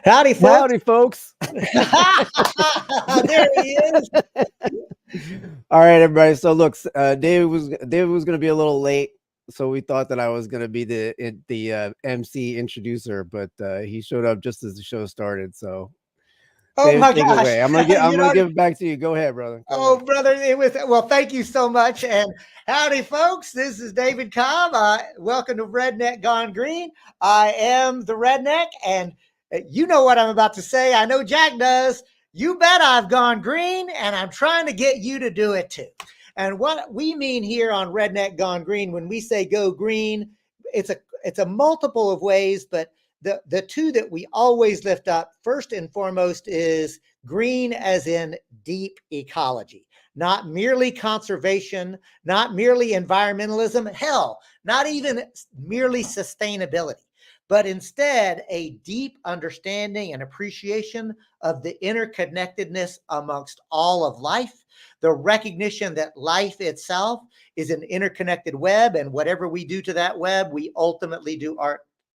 Howdy, folks. Howdy, folks. There he is. All right, everybody. So look, David was going to be a little late, so we thought that I was going to be the MC introducer, but he showed up just as the show started. So, Oh David, my take gosh! it away. I'm gonna give it back to you. Go ahead, brother. Go ahead. Brother, well. Thank you so much, and howdy, folks. This is David Cobb. Welcome to Redneck Gone Green. I am the redneck, and you know what I'm about to say. I know Jack does. You bet I've gone green, and I'm trying to get you to do it too. And what we mean here on Redneck Gone Green, when we say go green, it's a multiple of ways, but the two that we always lift up first and foremost is green as in deep ecology, not merely conservation, not merely environmentalism, hell, not even merely sustainability, but instead a deep understanding and appreciation of the interconnectedness amongst all of life, the recognition that life itself is an interconnected web, and whatever we do to that web, we ultimately do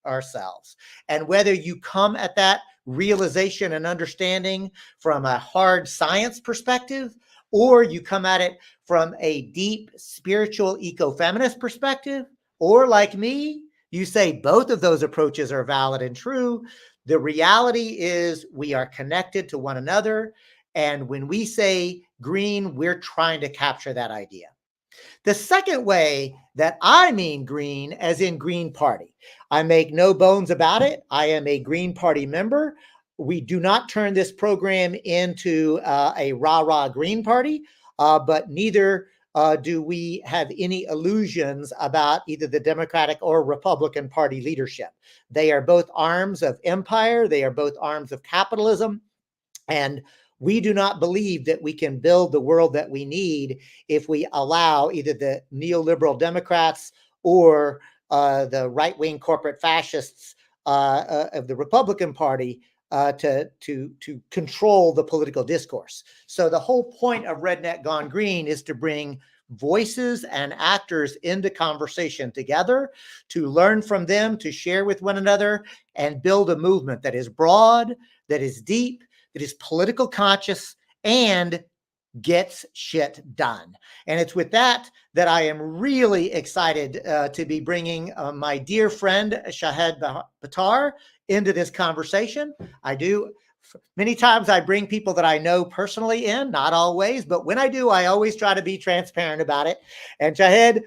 ourselves. And whether you come at that realization and understanding from a hard science perspective, or you come at it from a deep spiritual ecofeminist perspective, or like me, you say both of those approaches are valid and true, the reality is we are connected to one another. And when we say green, we're trying to capture that idea. The second way that I mean green, as in Green Party, I make no bones about it. I am a Green Party member. We do not turn this program into a rah-rah Green Party, but neither do we have any illusions about either the Democratic or Republican Party leadership. They are both arms of empire. They are both arms of capitalism. And we do not believe that we can build the world that we need if we allow either the neoliberal Democrats or the right-wing corporate fascists of the Republican Party to control the political discourse. So the whole point of Redneck Gone Green is to bring voices and actors into conversation together, to learn from them, to share with one another, and build a movement that is broad, that is deep, that is political conscious, and gets shit done. And it's with that I am really excited to be bringing my dear friend Shahid Buttar into this conversation. Many times I bring people that I know personally in, not always, but when I do, I always try to be transparent about it. And Shahid,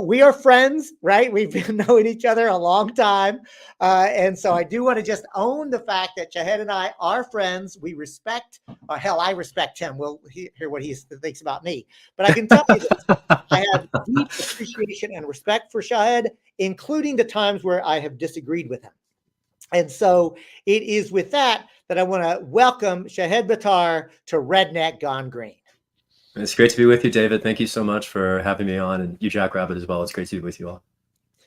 we are friends, right? We've been knowing each other a long time. And so I do want to just own the fact that Shahid and I are friends. We respect, I respect him. We'll hear what he thinks about me. But I can tell you this, I have deep appreciation and respect for Shahid, including the times where I have disagreed with him. And so it is with that I want to welcome Shahid Buttar to Redneck Gone Green. It's great to be with you, David. Thank you so much for having me on, and you, Jackrabbit, as well. It's great to be with you all.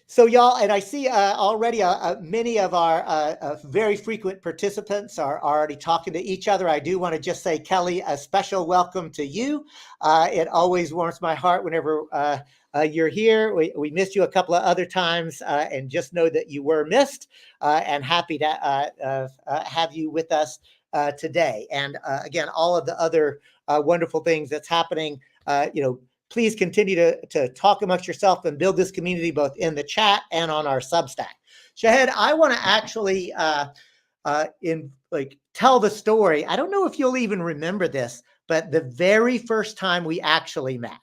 So y'all, and I see already many of our very frequent participants are already talking to each other. I do want to just say, Kelly, a special welcome to you. It always warms my heart whenever you're here. We missed you a couple of other times, and just know that you were missed, and happy to have you with us today. And again, all of the other wonderful things that's happening, please continue to talk amongst yourself and build this community both in the chat and on our Substack. Shahid, I want to actually tell the story. I don't know if you'll even remember this, but the very first time we actually met.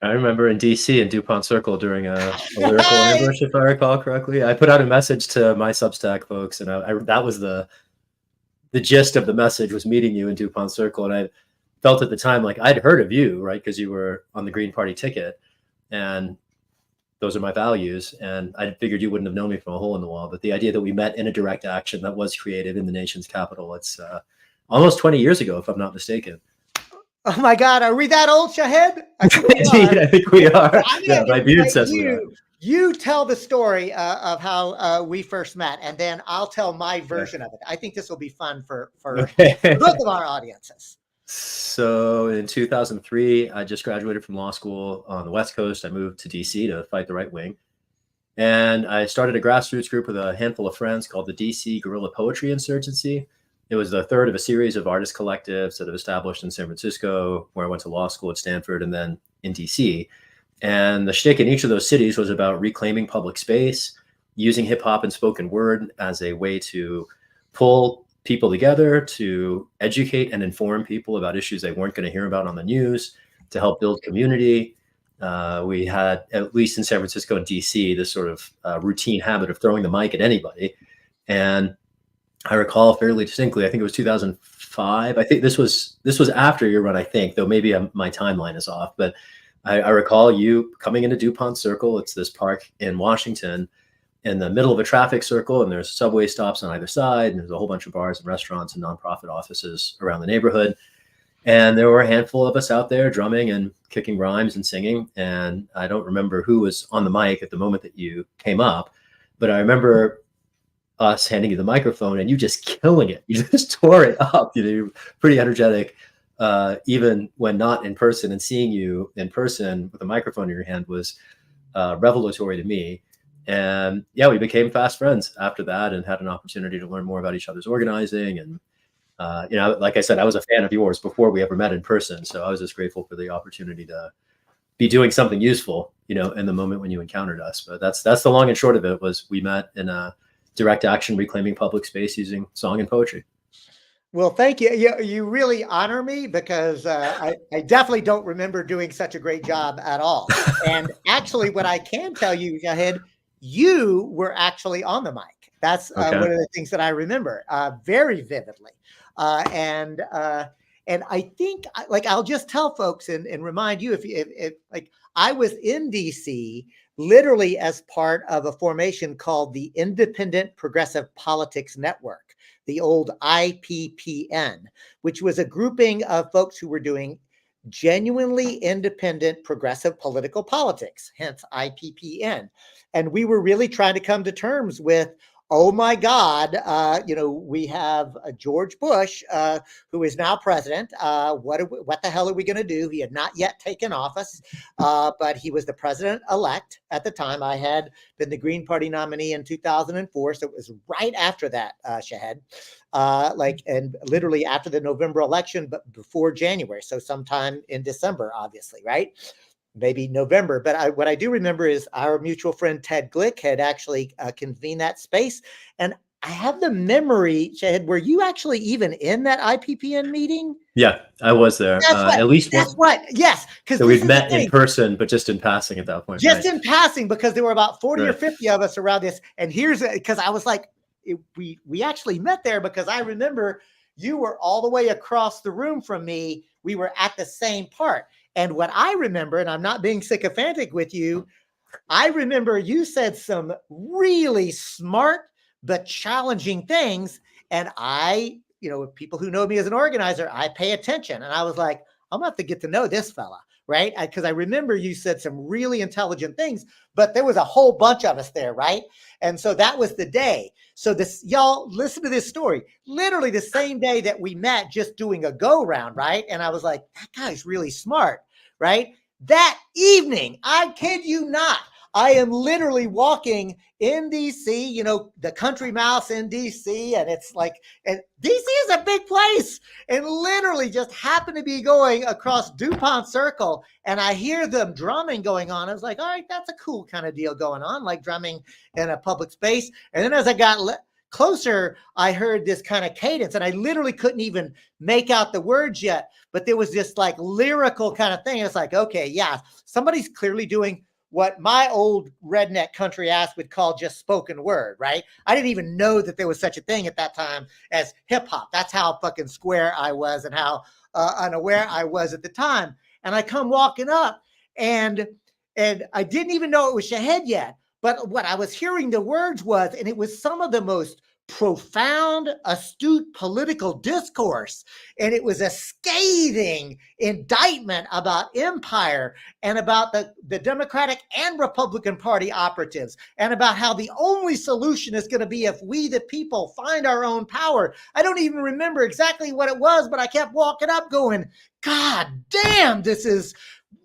I remember in DC in DuPont Circle during a lyrical ambush, if I recall correctly. I put out a message to my Substack folks, and that was the gist of the message, was meeting you in DuPont Circle. And I felt at the time like I'd heard of you, right? Because you were on the Green Party ticket, and those are my values. And I figured you wouldn't have known me from a hole in the wall. But the idea that we met in a direct action that was created in the nation's capital, it's almost 20 years ago, if I'm not mistaken. Oh my God, are we that old, Shahid? Indeed, I think we are. Yeah, my beard says we are. You tell the story of how we first met, and then I'll tell my version of it. I think this will be fun for both of our audiences. So in 2003, I just graduated from law school on the West Coast. I moved to DC to fight the right wing. And I started a grassroots group with a handful of friends called the DC Guerrilla Poetry Insurgency. It was the third of a series of artist collectives that have established in San Francisco, where I went to law school at Stanford, and then in DC. And the shtick in each of those cities was about reclaiming public space, using hip hop and spoken word as a way to pull people together, to educate and inform people about issues they weren't going to hear about on the news, to help build community. We had, at least in San Francisco and DC, this sort of routine habit of throwing the mic at anybody. And I recall fairly distinctly, I think it was 2005. I think this was after your run, I think, though maybe my timeline is off. But I recall you coming into DuPont Circle. It's this park in Washington in the middle of a traffic circle, and there's subway stops on either side, and there's a whole bunch of bars and restaurants and nonprofit offices around the neighborhood. And there were a handful of us out there drumming and kicking rhymes and singing. And I don't remember who was on the mic at the moment that you came up, but I remember us handing you the microphone and you just killing it. You just tore it up. You know, you're pretty energetic, even when not in person. And seeing you in person with a microphone in your hand was revelatory to me. And yeah, we became fast friends after that and had an opportunity to learn more about each other's organizing. And you know, like I said, I was a fan of yours before we ever met in person. So I was just grateful for the opportunity to be doing something useful, you know, in the moment when you encountered us. But that's the long and short of it. Was we met in a direct action, reclaiming public space using song and poetry. Well, thank you. You really honor me, because I definitely don't remember doing such a great job at all. And actually, what I can tell you, Shahid, you were actually on the mic. That's Okay. one of the things that I remember very vividly. And I think, like, I'll just tell folks and remind you, if like, I was in DC literally as part of a formation called the Independent Progressive Politics Network, the old IPPN, which was a grouping of folks who were doing genuinely independent progressive political politics, hence IPPN. And we were really trying to come to terms with, oh my God, you know, we have George Bush, who is now president. What the hell are we going to do? He had not yet taken office, but he was the president-elect at the time. I had been the Green Party nominee in 2004, so it was right after that, Shahid, and literally after the November election, but before January, so sometime in December, obviously, right? Maybe November. But what I do remember is our mutual friend Ted Glick had actually convened that space. And I have the memory, Shahid, were you actually even in that IPPN meeting? Yeah, I was there. At least that's what. Yes. So we'd met in person, but just in passing at that point. Just right? in passing, because there were about 40 or Right. 50 of us around this. And here's because I was like, we actually met there, because I remember you were all the way across the room from me. We were at the same part. And what I remember, and I'm not being sycophantic with you, I remember you said some really smart but challenging things. And I, you know, people who know me as an organizer, I pay attention. And I was like, I'm going to have to get to know this fella, right? Because I remember you said some really intelligent things, but there was a whole bunch of us there, right? And so that was the day. So this, y'all, listen to this story. Literally the same day that we met, just doing a go round, right? And I was like, that guy's really smart, right? That evening, I kid you not, I am literally walking in DC, you know, the country mouse in DC, and it's like, and DC is a big place, and literally just happened to be going across DuPont Circle, and I hear them drumming going on. I was like, all right, that's a cool kind of deal going on, like drumming in a public space. And then as I got closer, I heard this kind of cadence, and I literally couldn't even make out the words yet, but there was this like lyrical kind of thing. It's like, okay, yeah, somebody's clearly doing what my old redneck country ass would call just spoken word, right? I didn't even know that there was such a thing at that time as hip hop. That's how fucking square I was and how unaware I was at the time. And I come walking up, and I didn't even know it was Shahid yet. But what I was hearing the words was, and it was some of the most profound, astute political discourse. And it was a scathing indictment about empire and about the Democratic and Republican Party operatives, and about how the only solution is going to be if we, the people, find our own power. I don't even remember exactly what it was, but I kept walking up going, God damn, this is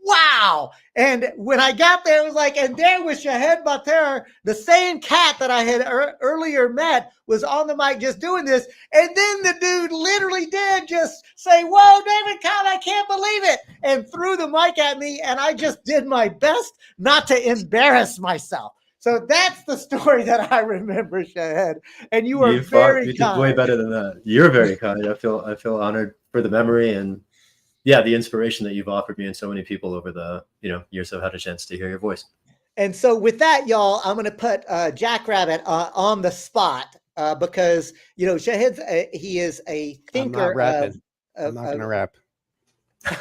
wow. And when I got there, it was like, and there was Shahid Buttar, the same cat that I had earlier met, was on the mic just doing this. And then the dude literally did just say, whoa, David Cobb, I can't believe it, and threw the mic at me. And I just did my best not to embarrass myself. So that's the story that I remember, Shahid. And you were very kind. You did way better than that. You're very kind. I feel honored for the memory and the inspiration that you've offered me and so many people over the years I've had a chance to hear your voice. And so with that, y'all, I'm going to put Jackrabbit on the spot because Shahid's he is a thinker. I'm not going to rap.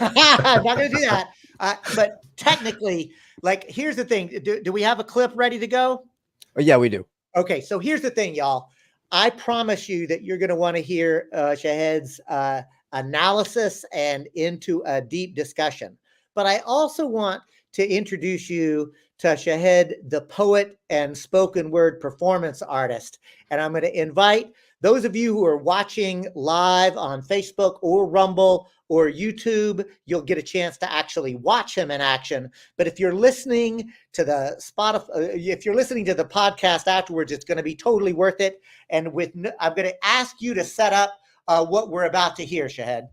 I'm not going to do that. But technically, like, here's the thing. Do we have a clip ready to go? Oh, yeah, we do. Okay, so here's the thing, y'all. I promise you that you're going to want to hear Shahid's analysis and into a deep discussion. But I also want to introduce you to Shahid, the poet and spoken word performance artist. And I'm going to invite those of you who are watching live on Facebook or Rumble or YouTube, you'll get a chance to actually watch him in action. But if you're listening to the if you're listening to the podcast afterwards, it's going to be totally worth it. And I'm going to ask you to set up what we're about to hear, Shahid.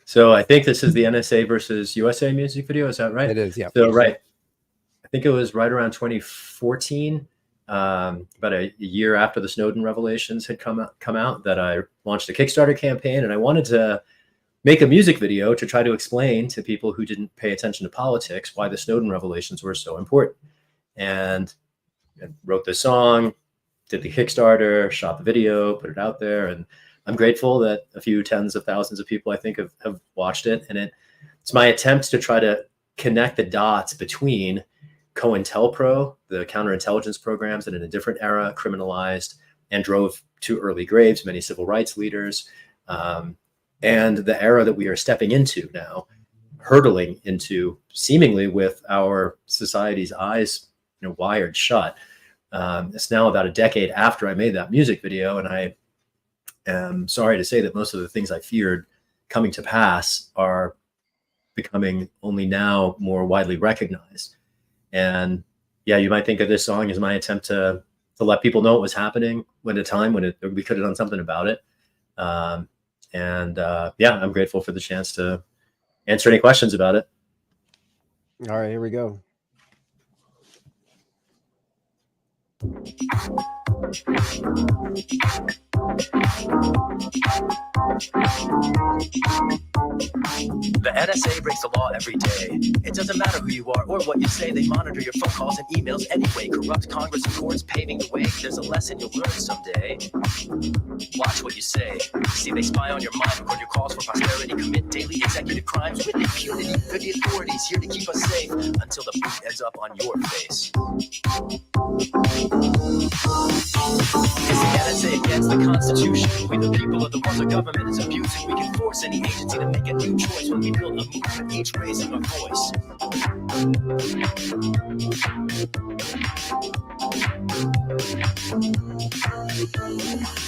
So I think this is the NSA versus USA music video. Is that right? It is, yeah. So right, I think it was right around 2014, about a year after the Snowden revelations had come out, that I launched a Kickstarter campaign, and I wanted to make a music video to try to explain to people who didn't pay attention to politics why the Snowden revelations were so important. And I wrote the song, did the Kickstarter, shot the video, put it out there, and I'm grateful that a few tens of thousands of people, I think, have watched it. And it's my attempt to try to connect the dots between COINTELPRO, the counterintelligence programs that in a different era criminalized and drove to early graves many civil rights leaders, and the era that we are stepping into now, hurtling into seemingly with our society's eyes wired shut. It's now about a decade after I made that music video, and I am sorry to say that most of the things I feared coming to pass are becoming only now more widely recognized. And yeah, you might think of this song as my attempt to let people know what was happening at a time when we could have done something about it. I'm grateful for the chance to answer any questions about it. All right, here we go. The NSA breaks the law every day. It doesn't matter who you are or what you say. They monitor your phone calls and emails anyway. Corrupt Congress and courts paving the way. There's a lesson you'll learn someday. Watch what you say. See, they spy on your mind, record your calls for posterity, commit daily executive crimes with impunity. They're the authorities here to keep us safe until the boot ends up on your face. Is the NSA against the Constitution? We the people are the ones our government is abusing. We can force any agency to make a new choice when we build a movement, each raising our voice.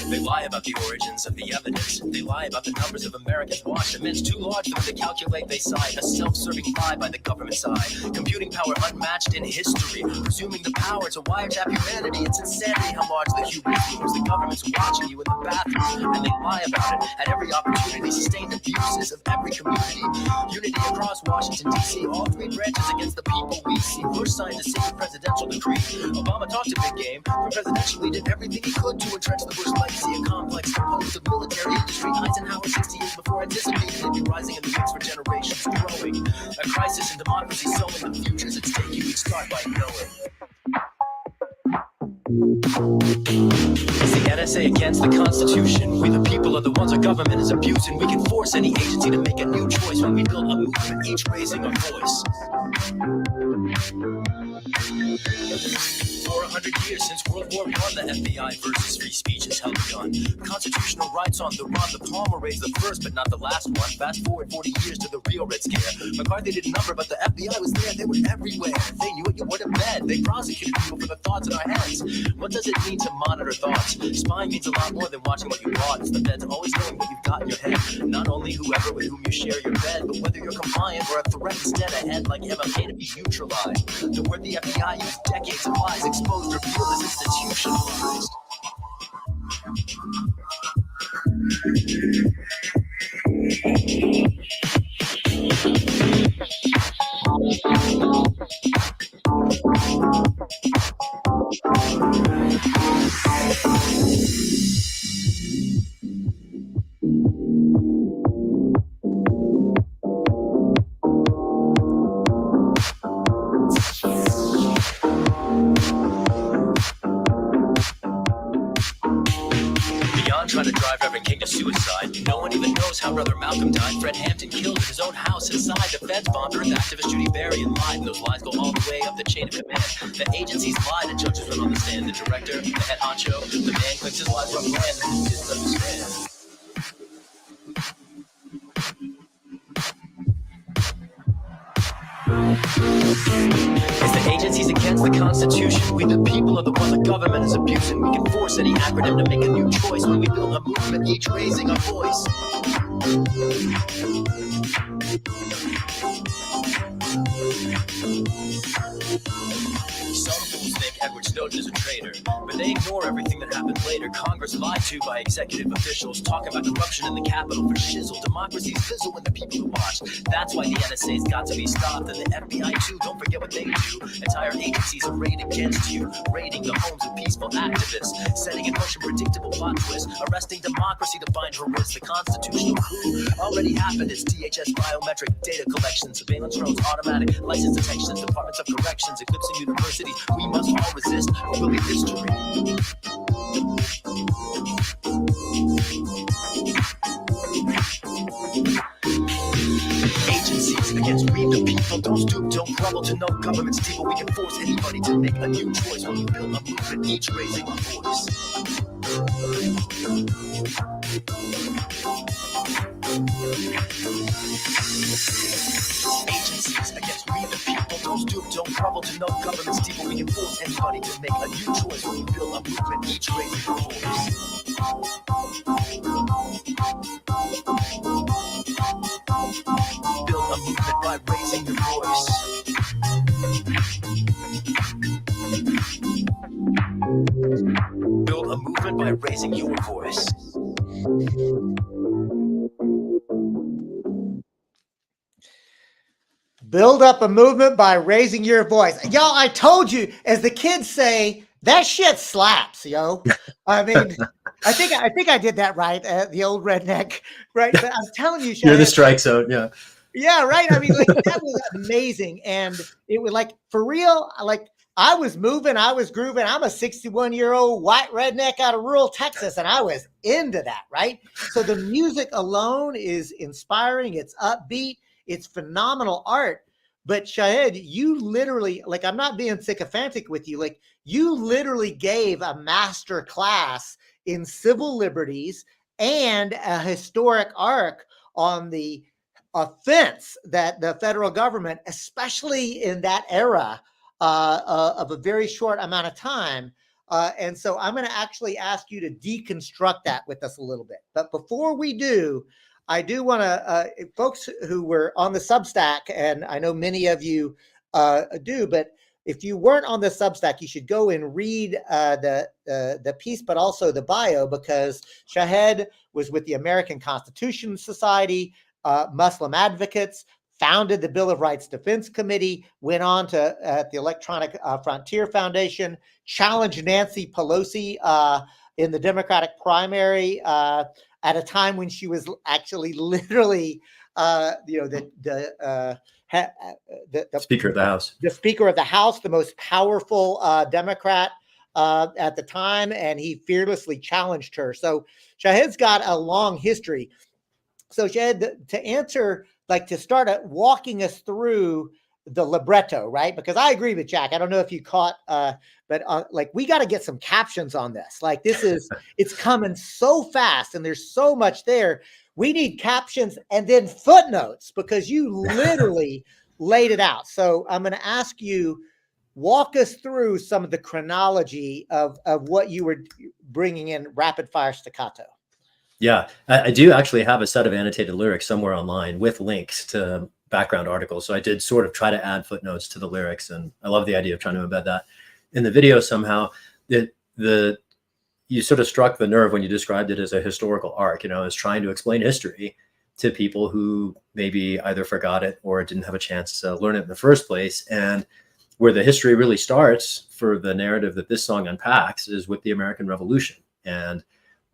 They lie about the origins of the evidence. They lie about the numbers of Americans watched. Immense too large for them to calculate, they cite. A self-serving lie by the government side. Computing power unmatched in history. Presuming the power to wiretap humanity. It's insanity how large the hubris looms. The government's watching you in the bathroom, and they lie about it at every opportunity. Sustained abuses of every community. Unity across Washington, D.C. All three branches against the people we see. Bush signed a secret presidential decree. Obama talked a big game. For presidentially did everything he could to entrench the Bush legacy. A complex composed of military industry. Eisenhower 60 years before anticipated it be rising in the mix for generations growing. A crisis in democracy sowing the futures at stake. You each start by knowing. Is the NSA against the Constitution? We the people are the ones our government is abusing. We can force any agency to make a new choice when we build a movement, each raising our voice. For 100 years since World War I, the FBI versus free speech has held a gun. Constitutional rights on the run. The Palmer raised the first, but not the last one. Fast forward 40 years to the real Red Scare. McCarthy didn't number, but the FBI was there. They were everywhere. They knew it, you wouldn't bet. They prosecuted people for the thoughts in our heads. What does it mean to monitor thoughts? Spying means a lot more than watching what you bought. It's the feds always knowing what you've got in your head. Not only whoever with whom you share your bed, but whether you're compliant or a threat instead ahead, like MLK to be neutralized. The word the FBI used decades of lies, exposed, revealed as institutionalized. Trying to drive Reverend King to suicide. No one even knows how Brother Malcolm died. Fred Hampton killed in his own house inside. The feds bombed Earth activist Judy Berry and lied. And those lies go all the way up the chain of command. The agencies lied and judges went on the stand. The director, the head honcho, the man claims his lies were planned and didn't understand. Is the agencies against the Constitution? We the people are the one the government is abusing. We can force any acronym to make a new choice when we build a movement, each raising a voice. Some fools think Edward Snowden is a traitor, but they ignore everything that happened later. Congress lied to by executive officials, talking about corruption in the Capitol for shizzle. Democracies fizzle when the people are watched. That's why the NSA's got to be stopped, and the FBI too. Don't forget what they do. Entire agencies arrayed against you, raiding the homes of peaceful activists, setting in motion predictable plot twists, arresting democracy to find her wrists. The constitutional coup already happened. It's DHS biometric data collection, surveillance drones, automatic license detections, departments of corrections, eclipsing universities. We must all resist, or we'll be history. Agencies against we the people. Don't stoop, don't grovel to no government steeple. We can force anybody to make a new choice when we build a movement, each raising a voice. Agencies against we the people. Don't stoop, don't grovel to no government steeple. We can force anybody to make a new choice when we build a movement, each raising a voice. Build a movement by raising your voice. Build a movement by raising your voice. Build up a movement by raising your voice. Y'all, I told you, as the kids say, that shit slaps, yo. I mean, I think I did that right, the old redneck, right? But I'm telling you, You're the Shahid, strike zone, yeah. yeah, right. I mean, like, that was amazing. And it was like, for real, like, I was moving, I was grooving. I'm a 61-year-old white redneck out of rural Texas, and I was into that, right? So the music alone is inspiring. It's upbeat. It's phenomenal art. But Shahid, you literally, like, I'm not being sycophantic with you. Like, you literally gave a master class in civil liberties and a historic arc on the offense that the federal government, especially in that era of a very short amount of time. And so I'm going to actually ask you to deconstruct that with us a little bit. But before we do, I do want to, folks who were on the Substack, and I know many of you do, but if you weren't on the Substack, you should go and read the piece, but also the bio, because Shahid was with the American Constitution Society, Muslim Advocates, founded the Bill of Rights Defense Committee, went on to the Electronic Frontier Foundation, challenged Nancy Pelosi in the Democratic primary at a time when she was actually literally, the Speaker of the House. The Speaker of the House, the most powerful Democrat at the time, and he fearlessly challenged her. So Shahid's got a long history. So Shahid, to answer, like, to start walking us through the libretto, right? Because I agree with Jack. I don't know if you caught, but like we got to get some captions on this. Like this is, it's coming so fast and there's so much there. We need captions and then footnotes because you literally laid it out. So I'm going to ask you, walk us through some of the chronology of what you were bringing in rapid fire staccato. Yeah, I do actually have a set of annotated lyrics somewhere online with links to background articles. So I did sort of try to add footnotes to the lyrics, and I love the idea of trying to embed that in the video somehow. You sort of struck the nerve when you described it as a historical arc, as trying to explain history to people who maybe either forgot it or didn't have a chance to learn it in the first place. And where the history really starts for the narrative that this song unpacks is with the American Revolution and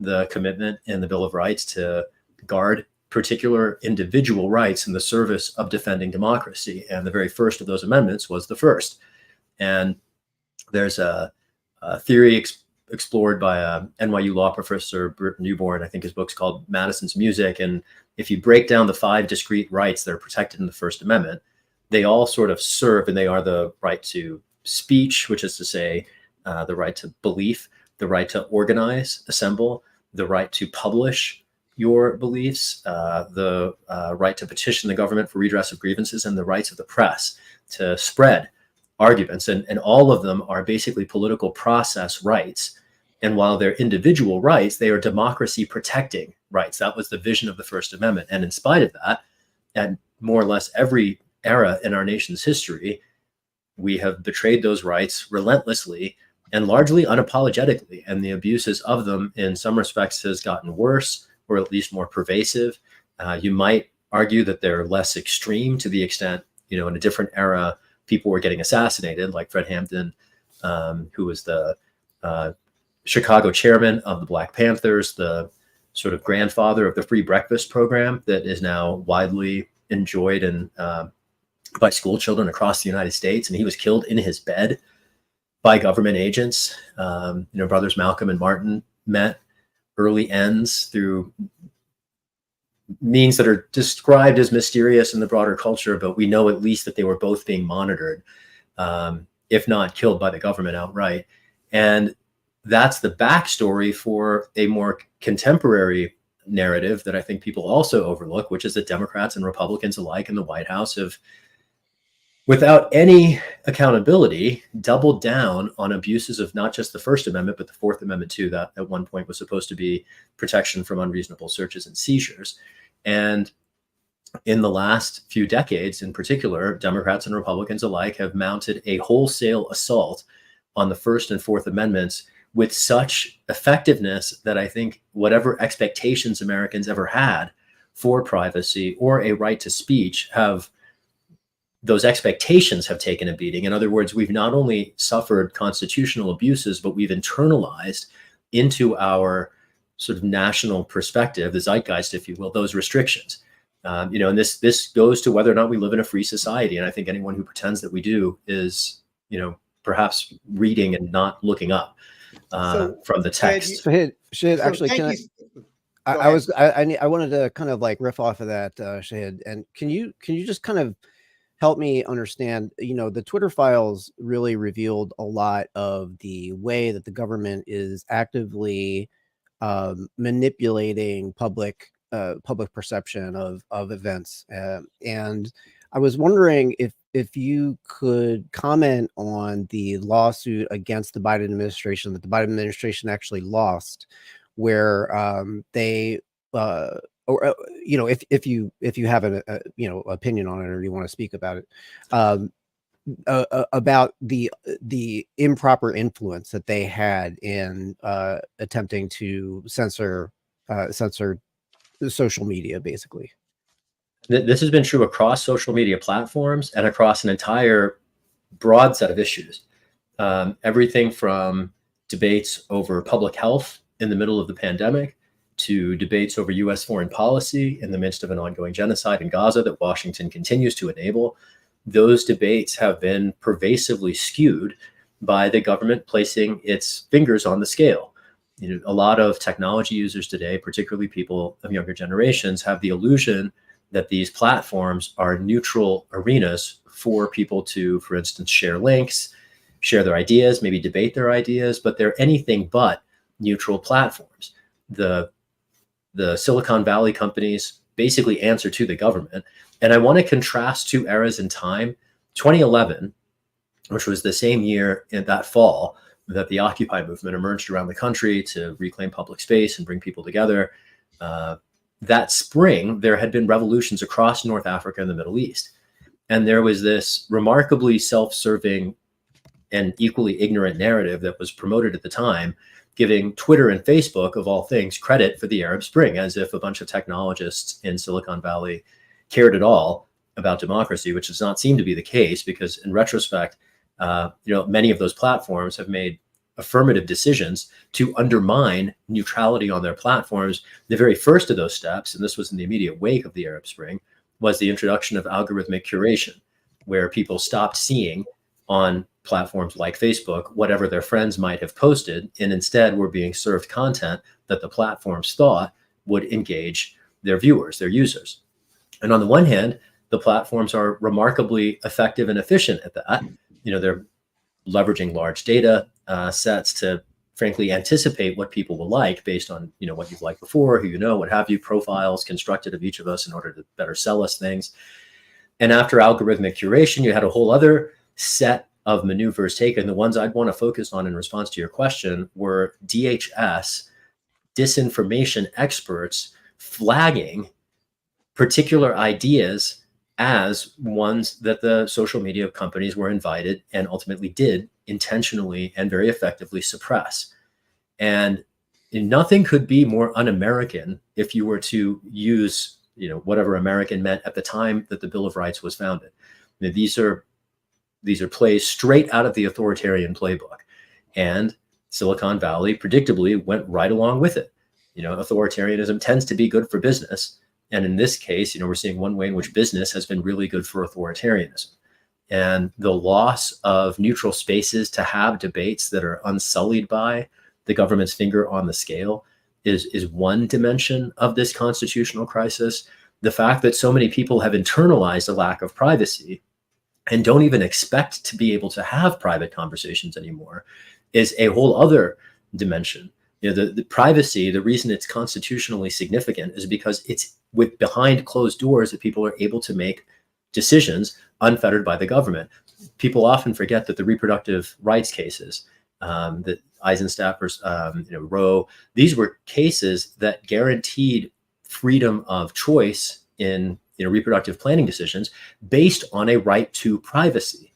the commitment in the Bill of Rights to guard particular individual rights in the service of defending democracy. And the very first of those amendments was the first. And there's a theory explored by a NYU law professor, Burt Newborn. I think his book's called Madison's Music. And if you break down the 5 discrete rights that are protected in the First Amendment, they all sort of serve, and they are the right to speech, which is to say the right to belief, the right to organize, assemble, the right to publish your beliefs, the right to petition the government for redress of grievances, and the rights of the press to spread arguments. And all of them are basically political process rights. And while they're individual rights, they are democracy protecting rights. That was the vision of the First Amendment. And in spite of that, at more or less every era in our nation's history, we have betrayed those rights relentlessly and largely unapologetically. And the abuses of them in some respects has gotten worse, or at least more pervasive. You might argue that they're less extreme to the extent, in a different era, people were getting assassinated, like Fred Hampton, who was the Chicago chairman of the Black Panthers, the sort of grandfather of the free breakfast program that is now widely enjoyed and by school children across the United States. And he was killed in his bed by government agents. Brothers Malcolm and Martin met early ends through means that are described as mysterious in the broader culture, but we know at least that they were both being monitored, if not killed by the government outright. And that's the backstory for a more contemporary narrative that I think people also overlook, which is that Democrats and Republicans alike in the White House have, without any accountability, doubled down on abuses of not just the First Amendment, but the Fourth Amendment too, that at one point was supposed to be protection from unreasonable searches and seizures. And in the last few decades, in particular, Democrats and Republicans alike have mounted a wholesale assault on the First and Fourth Amendments with such effectiveness that I think whatever expectations Americans ever had for privacy or a right to speech, those expectations have taken a beating. In other words, we've not only suffered constitutional abuses, but we've internalized into our sort of national perspective, the zeitgeist, if you will, those restrictions. And this goes to whether or not we live in a free society. And I think anyone who pretends that we do is, perhaps reading and not looking up from the text. Shahid, actually, I wanted to kind of like riff off of that, Shahid. And can you just kind of help me understand, the Twitter files really revealed a lot of the way that the government is actively manipulating public perception of events. And I was wondering if you could comment on the lawsuit against the Biden administration that the Biden administration actually lost, where they if you have an opinion on it or you want to speak about it, about the improper influence that they had in attempting to censor social media, basically. This has been true across social media platforms and across an entire broad set of issues. Everything from debates over public health in the middle of the pandemic to debates over U.S. foreign policy in the midst of an ongoing genocide in Gaza that Washington continues to enable. Those debates have been pervasively skewed by the government placing its fingers on the scale. A lot of technology users today, particularly people of younger generations, have the illusion that these platforms are neutral arenas for people to, for instance, share links, share their ideas, maybe debate their ideas, but they're anything but neutral platforms. The Silicon Valley companies basically answer to the government. And I want to contrast two eras in time. 2011, which was the same year in that fall that the Occupy movement emerged around the country to reclaim public space and bring people together. That spring, there had been revolutions across North Africa and the Middle East. And there was this remarkably self-serving and equally ignorant narrative that was promoted at the time, giving Twitter and Facebook, of all things, credit for the Arab Spring, as if a bunch of technologists in Silicon Valley cared at all about democracy, which does not seem to be the case, because in retrospect, many of those platforms have made affirmative decisions to undermine neutrality on their platforms. The very first of those steps, and this was in the immediate wake of the Arab Spring, was the introduction of algorithmic curation, where people stopped seeing on platforms like Facebook whatever their friends might have posted, and instead were being served content that the platforms thought would engage their viewers, their users. And on the one hand, the platforms are remarkably effective and efficient at that. They're leveraging large data sets to frankly anticipate what people will like based on what you've liked before, who what have you, profiles constructed of each of us in order to better sell us things. And after algorithmic curation, you had a whole other set of maneuvers taken. The ones I'd want to focus on in response to your question were DHS, disinformation experts, flagging particular ideas as ones that the social media companies were invited and ultimately did intentionally and very effectively suppress. And nothing could be more un-American if you were to use, whatever American meant at the time that the Bill of Rights was founded. These are plays straight out of the authoritarian playbook, and Silicon Valley predictably went right along with it. Authoritarianism tends to be good for business. And in this case, we're seeing one way in which business has been really good for authoritarianism. And the loss of neutral spaces to have debates that are unsullied by the government's finger on the scale is one dimension of this constitutional crisis. The fact that so many people have internalized a lack of privacy and don't even expect to be able to have private conversations anymore is a whole other dimension. The privacy, the reason it's constitutionally significant is because it's with behind closed doors that people are able to make decisions unfettered by the government. People often forget that the reproductive rights cases, that Eisenstapper's, Roe, these were cases that guaranteed freedom of choice in reproductive planning decisions based on a right to privacy.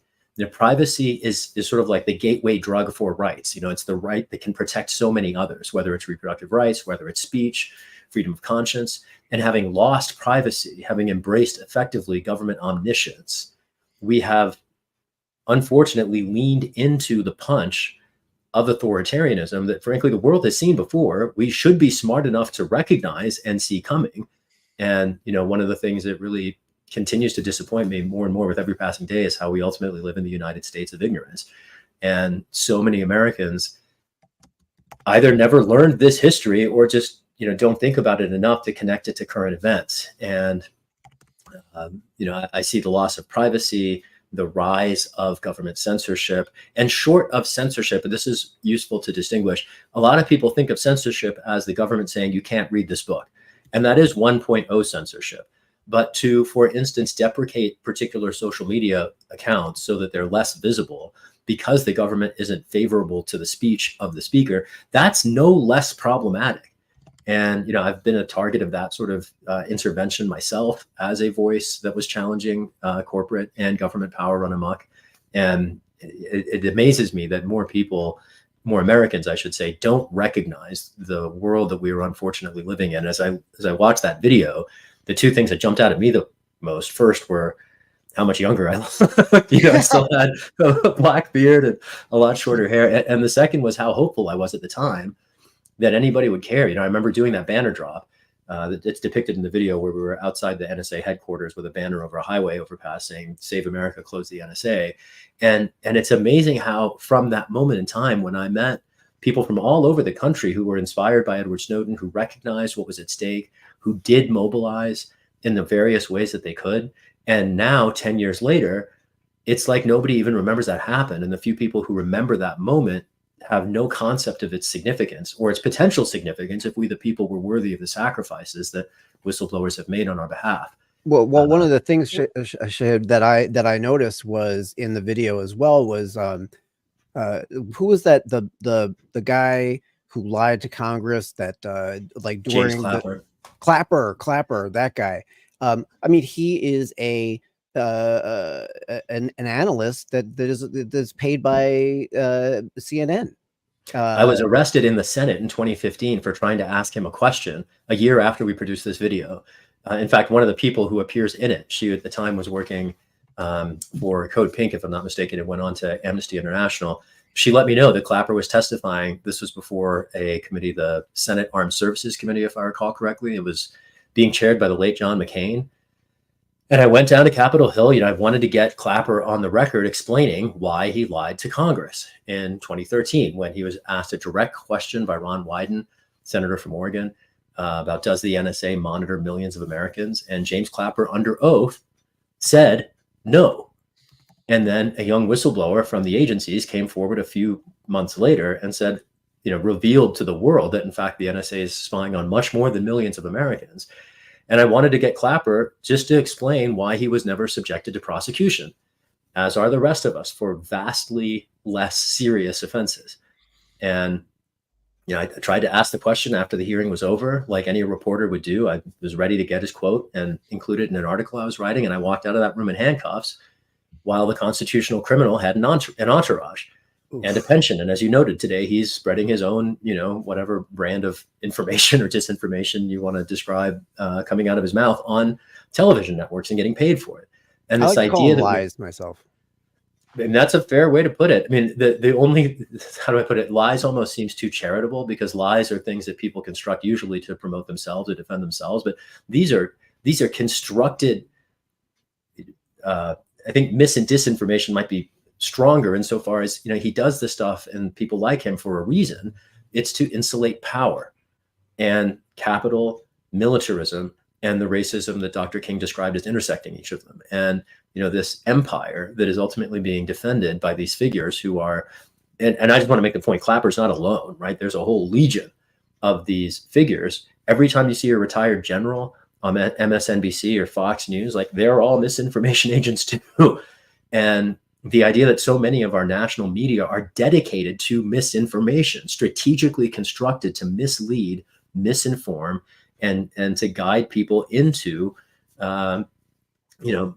Privacy is sort of like the gateway drug for rights. It's the right that can protect so many others, whether it's reproductive rights, whether it's speech, freedom of conscience. And having lost privacy, having embraced effectively government omniscience, we have unfortunately leaned into the punch of authoritarianism that frankly the world has seen before. We should be smart enough to recognize and see coming. And one of the things that really continues to disappoint me more and more with every passing day is how we ultimately live in the United States of ignorance. And so many Americans either never learned this history or just don't think about it enough to connect it to current events. And I see the loss of privacy, the rise of government censorship, and short of censorship, and this is useful to distinguish, a lot of people think of censorship as the government saying you can't read this book, and that is 1.0 censorship. But to, for instance, deprecate particular social media accounts so that they're less visible because the government isn't favorable to the speech of the speaker, that's no less problematic. And, I've been a target of that sort of intervention myself as a voice that was challenging corporate and government power run amok. And it amazes me that more Americans, I should say, don't recognize the world that we are unfortunately living in. As I watched that video, the two things that jumped out at me the most first were how much younger I looked. I still had a black beard and a lot shorter hair. And the second was how hopeful I was at the time that anybody would care. I remember doing that banner drop that's depicted in the video where we were outside the NSA headquarters with a banner over a highway overpass saying, "Save America, close the NSA." And it's amazing how from that moment in time when I met people from all over the country who were inspired by Edward Snowden, who recognized what was at stake, who did mobilize, in the various ways that they could. And now 10 years later, it's like nobody even remembers that happened. And the few people who remember that moment have no concept of its significance or its potential significance if we, the people, were worthy of the sacrifices that whistleblowers have made on our behalf. Well, one of the things, Shahid, that I noticed was in the video as well was who was that the guy who lied to Congress that like during James the Clapper, that guy. I mean, he is an analyst that's paid by CNN. I was arrested in the Senate in 2015 for trying to ask him a question a year after we produced this video. In fact, one of the people who appears in it, she at the time was working for Code Pink, if I'm not mistaken, and went on to Amnesty International. She let me know that Clapper was testifying. This was before a committee, the Senate Armed Services Committee, if I recall correctly. It was being chaired by the late John McCain. And I went down to Capitol Hill. I wanted to get Clapper on the record explaining why he lied to Congress in 2013 when he was asked a direct question by Ron Wyden, senator from Oregon, about does the NSA monitor millions of Americans? And James Clapper, under oath, said no. And then a young whistleblower from the agencies came forward a few months later and said, revealed to the world that, in fact, the NSA is spying on much more than millions of Americans. And I wanted to get Clapper just to explain why he was never subjected to prosecution, as are the rest of us, for vastly less serious offenses. And I tried to ask the question after the hearing was over, like any reporter would do. I was ready to get his quote and include it in an article I was writing. And I walked out of that room in handcuffs while the constitutional criminal had an entourage and a pension. And as you noted today, he's spreading his own, whatever brand of information or disinformation you want to describe coming out of his mouth on television networks and getting paid for it. And this idea that lies myself. And that's a fair way to put it. I mean, the only, how do I put it? Lies almost seems too charitable, because lies are things that people construct usually to promote themselves or defend themselves. But these are constructed. I think mis and disinformation might be stronger insofar as, he does this stuff and people like him for a reason. It's to insulate power and capital, militarism, and the racism that Dr. King described as intersecting each of them. And, this empire that is ultimately being defended by these figures who are, and I just want to make the point, Clapper's not alone, right? There's a whole legion of these figures. Every time you see a retired general on MSNBC or Fox News, like, they're all misinformation agents too. And the idea that so many of our national media are dedicated to misinformation, strategically constructed to mislead, misinform, and to guide people into,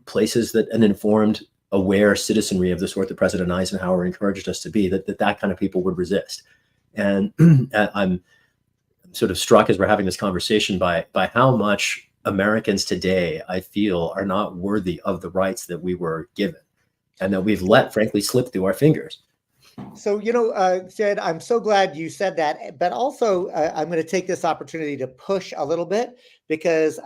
places that an informed, aware citizenry of the sort that President Eisenhower encouraged us to be, that kind of people would resist. And I'm sort of struck as we're having this conversation by how much Americans today, I feel, are not worthy of the rights that we were given and that we've let, frankly, slip through our fingers. So, Sid, I'm so glad you said that. But also, I'm going to take this opportunity to push a little bit, because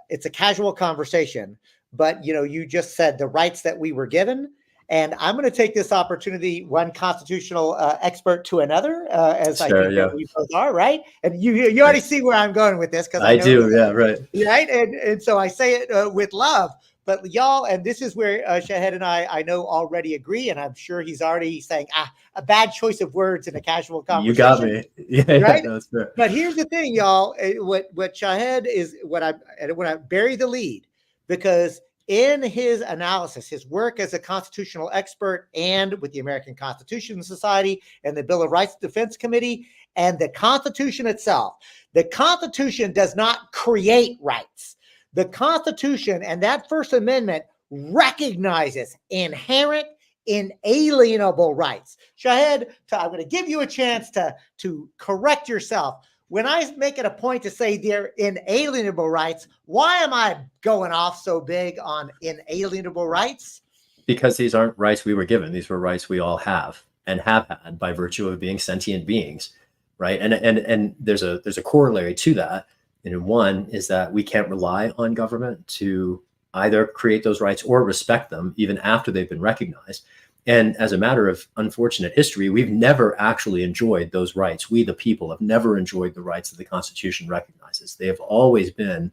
it's a casual conversation. But, you just said the rights that we were given. And I'm going to take this opportunity, one constitutional expert to another, as I think that we both are, right? And you already see where I'm going with this. I do, yeah, right. Right? And so I say it with love. But y'all, and this is where Shahid and I know already agree, and I'm sure he's already saying, a bad choice of words in a casual conversation. You got me. Yeah, right? No, that's fair. But here's the thing, y'all. What Shahid is, when I bury the lead, because in his analysis, his work as a constitutional expert and with the American Constitution Society and the Bill of Rights Defense Committee and the Constitution itself, the Constitution does not create rights. The Constitution and that First Amendment recognizes inherent, inalienable rights. Shahid, I'm going to give you a chance to correct yourself. When I make it a point to say they're inalienable rights, why am I going off so big on inalienable rights? Because these aren't rights we were given. These were rights we all have and have had by virtue of being sentient beings, right? And there's a corollary to that. And one is that we can't rely on government to either create those rights or respect them even after they've been recognized. And as a matter of unfortunate history, we've never actually enjoyed those rights. We, the people, have never enjoyed the rights that the Constitution recognizes. They have always been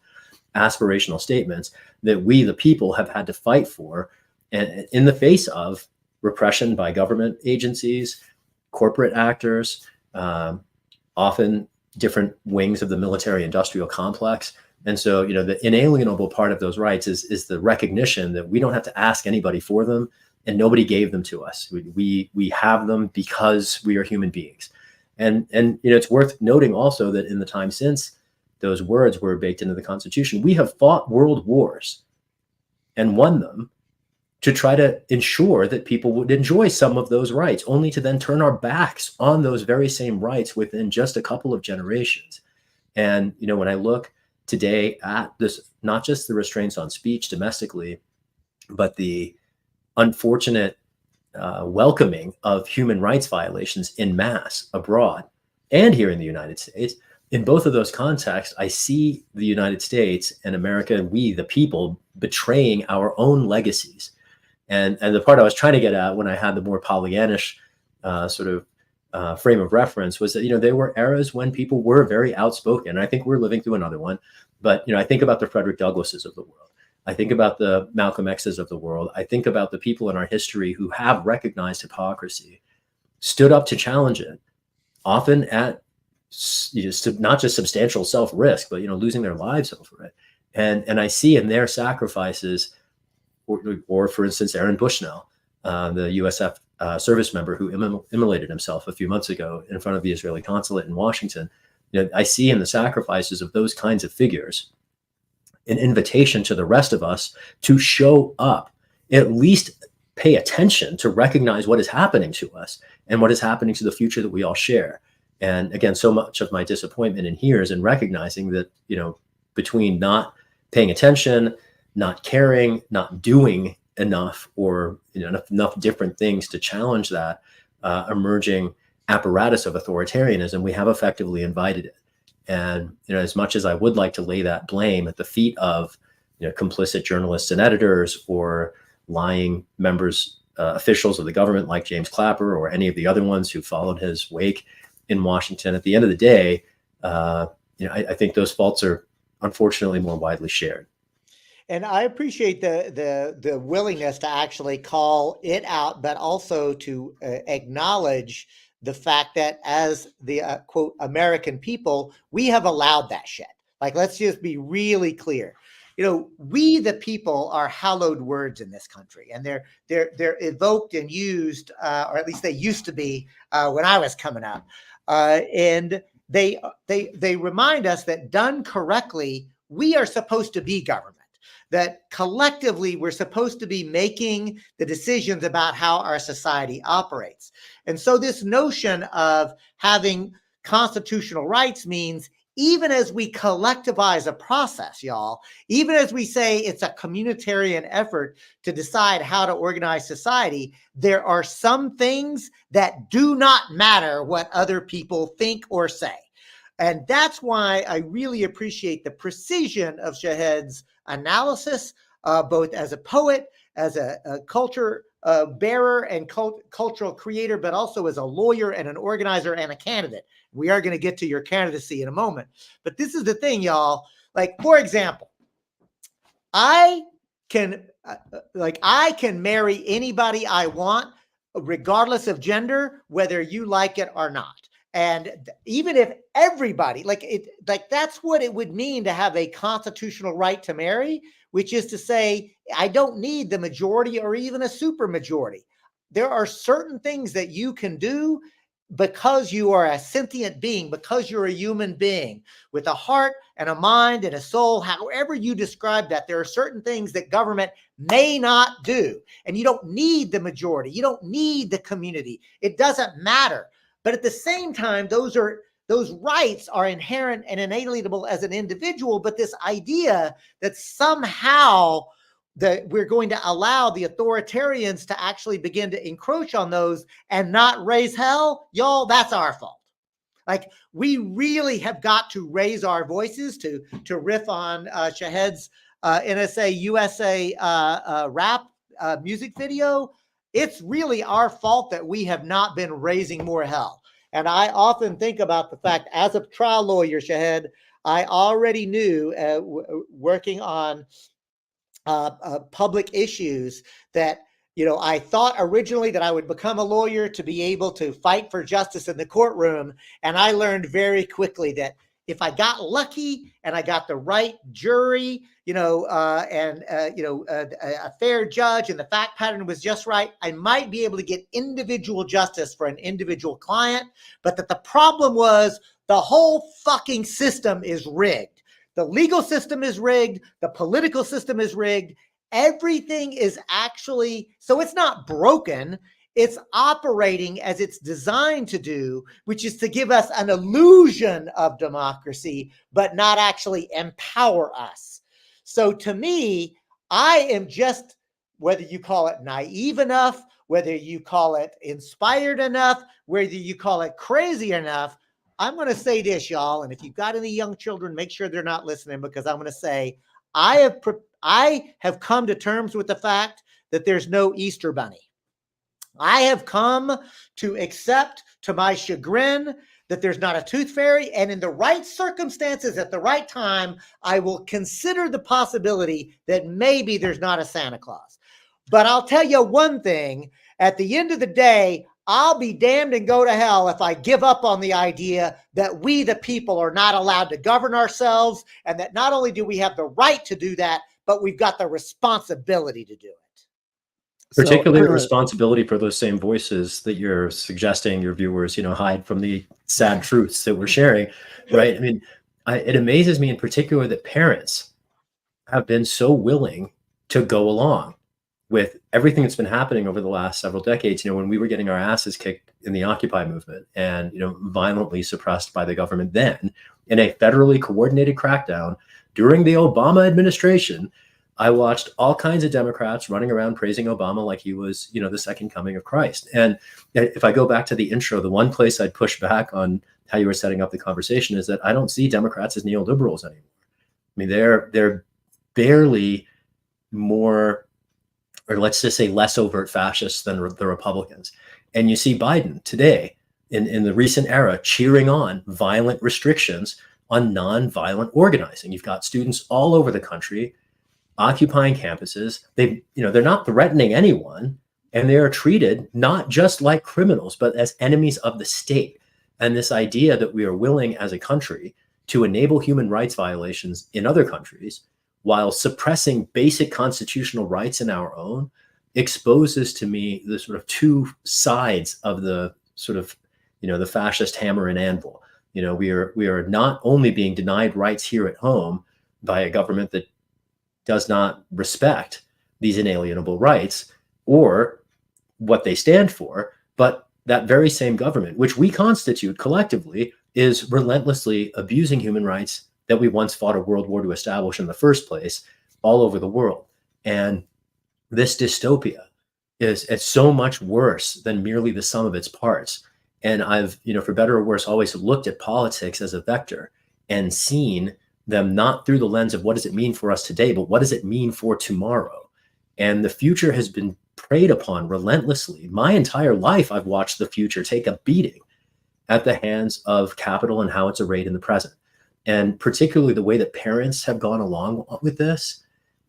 aspirational statements that we, the people, have had to fight for, and in the face of repression by government agencies, corporate actors, often different wings of the military industrial complex. And so, the inalienable part of those rights is the recognition that we don't have to ask anybody for them, and nobody gave them to us. We have them because we are human beings. And it's worth noting also that in the time since those words were baked into the Constitution, we have fought world wars and won them to try to ensure that people would enjoy some of those rights, only to then turn our backs on those very same rights within just a couple of generations. And, when I look today at this, not just the restraints on speech domestically, but the unfortunate welcoming of human rights violations in mass abroad and here in the United States, in both of those contexts, I see the United States and America, we, the people, betraying our own legacies. And the part I was trying to get at when I had the more Pollyannish frame of reference was that, there were eras when people were very outspoken. And I think we're living through another one. But, I think about the Frederick Douglasses of the world. I think about the Malcolm X's of the world. I think about the people in our history who have recognized hypocrisy, stood up to challenge it, often at not just substantial self-risk, but, losing their lives over it. And I see in their sacrifices, or for instance, Aaron Bushnell, the USF service member who immolated himself a few months ago in front of the Israeli consulate in Washington, I see in the sacrifices of those kinds of figures an invitation to the rest of us to show up, at least pay attention to recognize what is happening to us and what is happening to the future that we all share. And again, so much of my disappointment in here is in recognizing that, between not paying attention, not caring, not doing enough, or enough different things to challenge that emerging apparatus of authoritarianism, we have effectively invited it. And as much as I would like to lay that blame at the feet of complicit journalists and editors, or lying members, officials of the government like James Clapper, or any of the other ones who followed his wake in Washington, at the end of the day, I think those faults are unfortunately more widely shared. And I appreciate the willingness to actually call it out, but also to acknowledge the fact that as the quote American people, we have allowed that shit. Like, let's just be really clear. We the people are hallowed words in this country, and they're evoked and used, or at least they used to be when I was coming up. And they remind us that done correctly, we are supposed to be government. That collectively we're supposed to be making the decisions about how our society operates. And so this notion of having constitutional rights means even as we collectivize a process, y'all, even as we say it's a communitarian effort to decide how to organize society, there are some things that do not matter what other people think or say. And that's why I really appreciate the precision of Shahid's analysis, both as a poet, as a culture bearer and cultural creator, but also as a lawyer and an organizer and a candidate. We are going to get to your candidacy in a moment. But this is the thing, y'all. Like, for example, I can marry anybody I want, regardless of gender, whether you like it or not. And even if everybody, that's what it would mean to have a constitutional right to marry, which is to say, I don't need the majority or even a super majority. There are certain things that you can do because you are a sentient being, because you're a human being with a heart and a mind and a soul, however you describe that. There are certain things that government may not do, and you don't need the majority. You don't need the community. It doesn't matter. But at the same time, those rights are inherent and inalienable as an individual. But this idea that somehow that we're going to allow the authoritarians to actually begin to encroach on those and not raise hell, y'all, that's our fault. Like, we really have got to raise our voices to riff on Shahid's NSA USA rap music video. it's really our fault that we have not been raising more hell. And I often think about the fact, as a trial lawyer, Shahid, I already knew, working on public issues, that, you know, I thought originally that I would become a lawyer to be able to fight for justice in the courtroom. And I learned very quickly that if I got lucky and I got the right jury, a fair judge, and the fact pattern was just right, I might be able to get individual justice for an individual client. But that the problem was the whole fucking system is rigged. The legal system is rigged. The political system is rigged. Everything is actually, so it's not broken. It's operating as it's designed to do, which is to give us an illusion of democracy, but not actually empower us. So to me, I am just, whether you call it naive enough, whether you call it inspired enough, whether you call it crazy enough, I'm going to say this, y'all. And if you've got any young children, make sure they're not listening, because I'm going to say, I have come to terms with the fact that there's no Easter bunny. I have come to accept, to my chagrin, that there's not a tooth fairy. And in the right circumstances, at the right time, I will consider the possibility that maybe there's not a Santa Claus. But I'll tell you one thing, at the end of the day, I'll be damned and go to hell if I give up on the idea that we, the people, are not allowed to govern ourselves, and that not only do we have the right to do that, but we've got the responsibility to do it. Particularly the responsibility for those same voices that you're suggesting your viewers, hide from the sad truths that we're sharing, right? I mean, it amazes me in particular that parents have been so willing to go along with everything that's been happening over the last several decades. When we were getting our asses kicked in the Occupy movement and, violently suppressed by the government then, in a federally coordinated crackdown during the Obama administration, I watched all kinds of Democrats running around praising Obama like he was, the second coming of Christ. And if I go back to the intro, the one place I'd push back on how you were setting up the conversation is that I don't see Democrats as neoliberals anymore. I mean, they're barely more, or let's just say less overt fascists than the Republicans. And you see Biden today in the recent era cheering on violent restrictions on nonviolent organizing. You've got students all over the country occupying campuses. They're not threatening anyone, and they are treated not just like criminals, but as enemies of the state. And this idea that we are willing as a country to enable human rights violations in other countries while suppressing basic constitutional rights in our own exposes to me the sort of two sides of the sort of, the fascist hammer and anvil. We are not only being denied rights here at home by a government that does not respect these inalienable rights or what they stand for, but that very same government, which we constitute collectively, is relentlessly abusing human rights that we once fought a world war to establish in the first place all over the world. And this dystopia it's so much worse than merely the sum of its parts. And I've, for better or worse, always looked at politics as a vector and seen them not through the lens of what does it mean for us today, but what does it mean for tomorrow? And the future has been preyed upon relentlessly. My entire life, I've watched the future take a beating at the hands of capital and how it's arrayed in the present. And particularly the way that parents have gone along with this.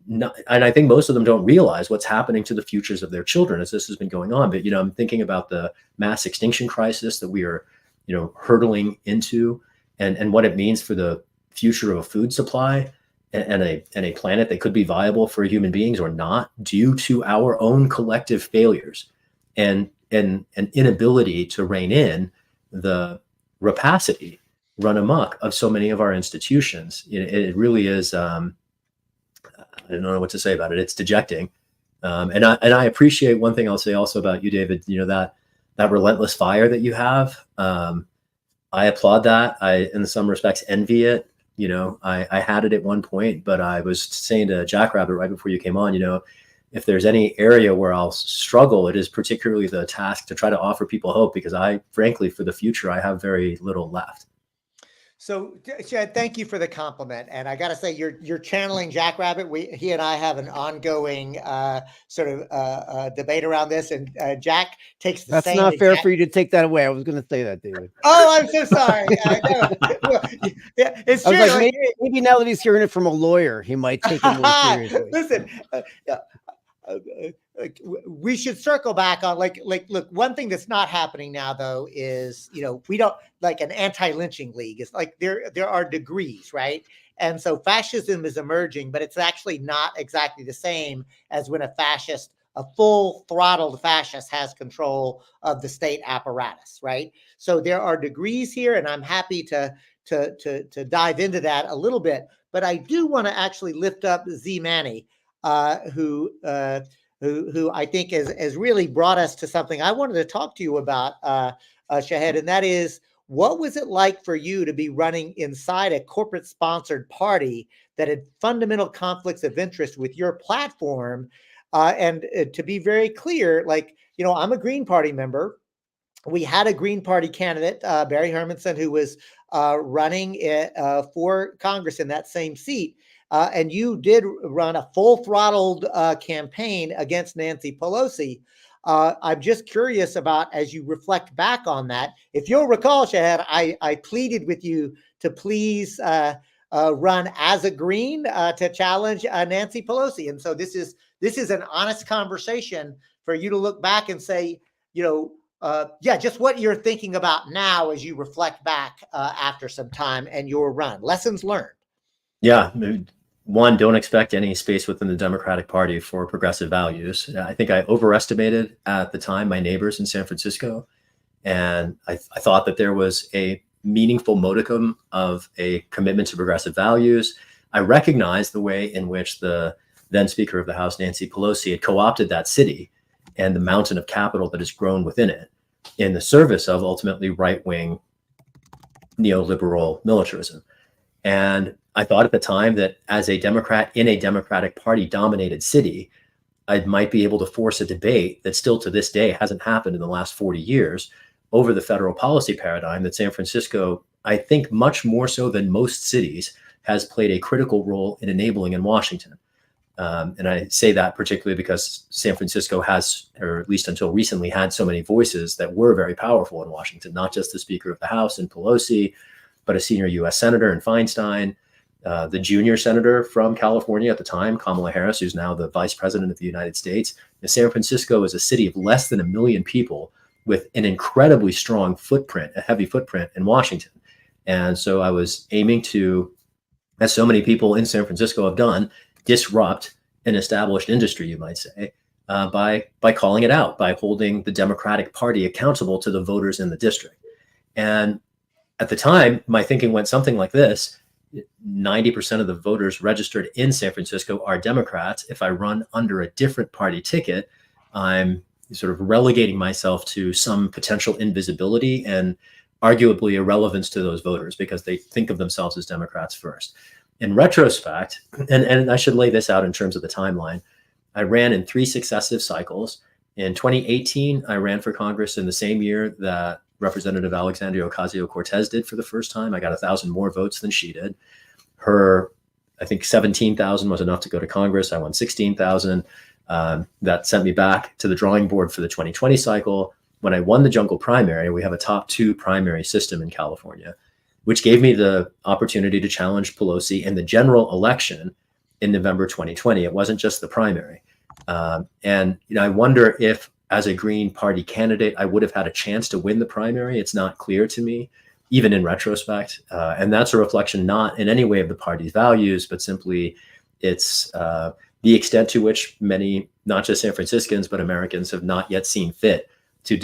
And I think most of them don't realize what's happening to the futures of their children as this has been going on. But, I'm thinking about the mass extinction crisis that we are, hurtling into and what it means for the future of a food supply and a planet that could be viable for human beings or not, due to our own collective failures and an inability to rein in the rapacity run amok of so many of our institutions. It really is, I don't know what to say about it. It's dejecting. And I appreciate one thing I'll say also about you, David, that relentless fire that you have. I applaud that. I, in some respects, envy it. I had it at one point, but I was saying to Jackrabbit right before you came on, if there's any area where I'll struggle, it is particularly the task to try to offer people hope, because frankly, for the future, I have very little left. So, Shahid, thank you for the compliment. And I got to say, you're channeling Jackrabbit. He and I have an ongoing sort of debate around this, and Jack takes the That's same. not fair for you to take that away. I was going to say that, David. Oh, I'm so sorry. I know. Well, yeah, it's I true. was like, Like, maybe now that he's hearing it from a lawyer, he might take it more seriously. Listen, we should circle back on look, one thing that's not happening now though is, we don't like an anti-lynching league. It's like there are degrees, right? And so fascism is emerging, but it's actually not exactly the same as when a full throttled fascist has control of the state apparatus, right? So there are degrees here, and I'm happy to dive into that a little bit. But I do want to actually lift up Z Manny, who I think has really brought us to something I wanted to talk to you about, Shahid, and that is, what was it like for you to be running inside a corporate sponsored party that had fundamental conflicts of interest with your platform? And to be very clear, I'm a Green Party member. We had a Green Party candidate, Barry Hermanson, who was running for Congress in that same seat. And you did run a full throttled campaign against Nancy Pelosi. I'm just curious about, as you reflect back on that, if you'll recall, Shahid, I pleaded with you to please run as a Green to challenge Nancy Pelosi. And so this is an honest conversation for you to look back and say, just what you're thinking about now as you reflect back after some time and your run. Lessons learned. Yeah. One, don't expect any space within the Democratic Party for progressive values. I think I overestimated at the time my neighbors in San Francisco. And I thought that there was a meaningful modicum of a commitment to progressive values. I recognized the way in which the then Speaker of the House, Nancy Pelosi, had co-opted that city and the mountain of capital that has grown within it in the service of ultimately right-wing neoliberal militarism. And I thought at the time that as a Democrat in a Democratic Party dominated city, I might be able to force a debate that still to this day hasn't happened in the last 40 years over the federal policy paradigm that San Francisco, I think much more so than most cities, has played a critical role in enabling in Washington. And I say that particularly because San Francisco has, or at least until recently, had so many voices that were very powerful in Washington, not just the Speaker of the House in Pelosi, but a senior U.S. Senator in Feinstein, the junior senator from California at the time, Kamala Harris, who's now the Vice President of the United States. And San Francisco is a city of less than 1 million people with an incredibly strong footprint, a heavy footprint in Washington. And so I was aiming to, as so many people in San Francisco have done, disrupt an established industry, you might say, by calling it out, by holding the Democratic Party accountable to the voters in the district. And at the time, my thinking went something like this: 90% of the voters registered in San Francisco are Democrats. If I run under a different party ticket, I'm sort of relegating myself to some potential invisibility and arguably irrelevance to those voters because they think of themselves as Democrats first. In retrospect, and I should lay this out in terms of the timeline, I ran in 3 successive cycles. In 2018, I ran for Congress in the same year that Representative Alexandria Ocasio-Cortez did for the first time. I got 1,000 more votes than she did. Her, I think 17,000 was enough to go to Congress. I won 16,000. That sent me back to the drawing board for the 2020 cycle. When I won the jungle primary, we have a top 2 primary system in California, which gave me the opportunity to challenge Pelosi in the general election in November 2020. It wasn't just the primary. And I wonder if, as a Green Party candidate, I would have had a chance to win the primary. It's not clear to me, even in retrospect. And that's a reflection not in any way of the party's values, but simply it's the extent to which many, not just San Franciscans, but Americans have not yet seen fit to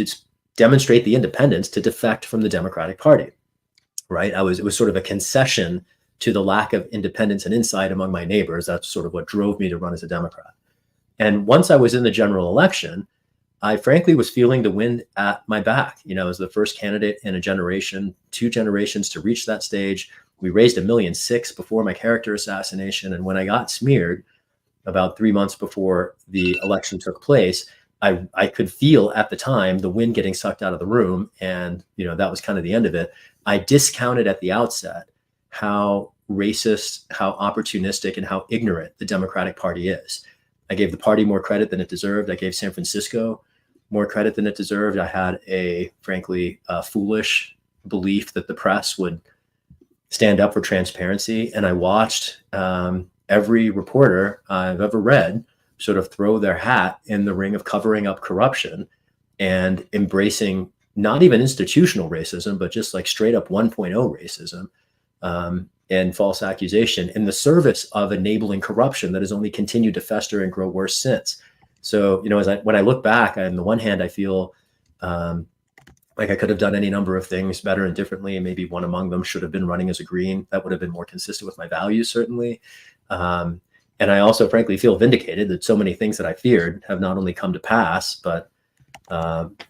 demonstrate the independence to defect from the Democratic Party, right? It was sort of a concession to the lack of independence and insight among my neighbors. That's sort of what drove me to run as a Democrat. And once I was in the general election, I frankly was feeling the wind at my back. As the first candidate in a generation, 2 generations to reach that stage. We raised $1.6 million before my character assassination. And when I got smeared about 3 months before the election took place, I could feel at the time the wind getting sucked out of the room. And, that was kind of the end of it. I discounted at the outset how racist, how opportunistic, and how ignorant the Democratic Party is. I gave the party more credit than it deserved. I gave San Francisco more credit than it deserved. I had a, frankly, foolish belief that the press would stand up for transparency. And I watched every reporter I've ever read sort of throw their hat in the ring of covering up corruption and embracing not even institutional racism, but just like straight up 1.0 racism and false accusation in the service of enabling corruption that has only continued to fester and grow worse since. So, you know, when I look back, on the one hand, I feel like I could have done any number of things better and differently. And maybe one among them should have been running as a Green. That would have been more consistent with my values, certainly. And I also, frankly, feel vindicated that so many things that I feared have not only come to pass, but,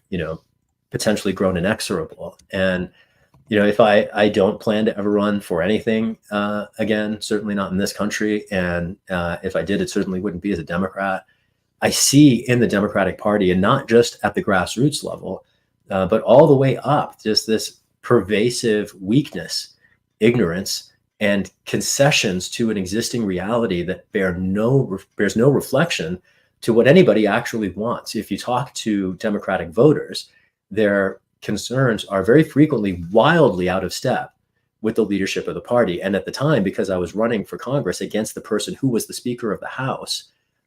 you know, potentially grown inexorable. And, you know, if I don't plan to ever run for anything again, certainly not in this country. And if I did, it certainly wouldn't be as a Democrat. I see in the Democratic Party, and not just at the grassroots level, but all the way up, just this pervasive weakness, ignorance, and concessions to an existing reality that bears no reflection to what anybody actually wants. If you talk to Democratic voters, their concerns are very frequently wildly out of step with the leadership of the party. And at the time, because I was running for Congress against the person who was the Speaker of the House,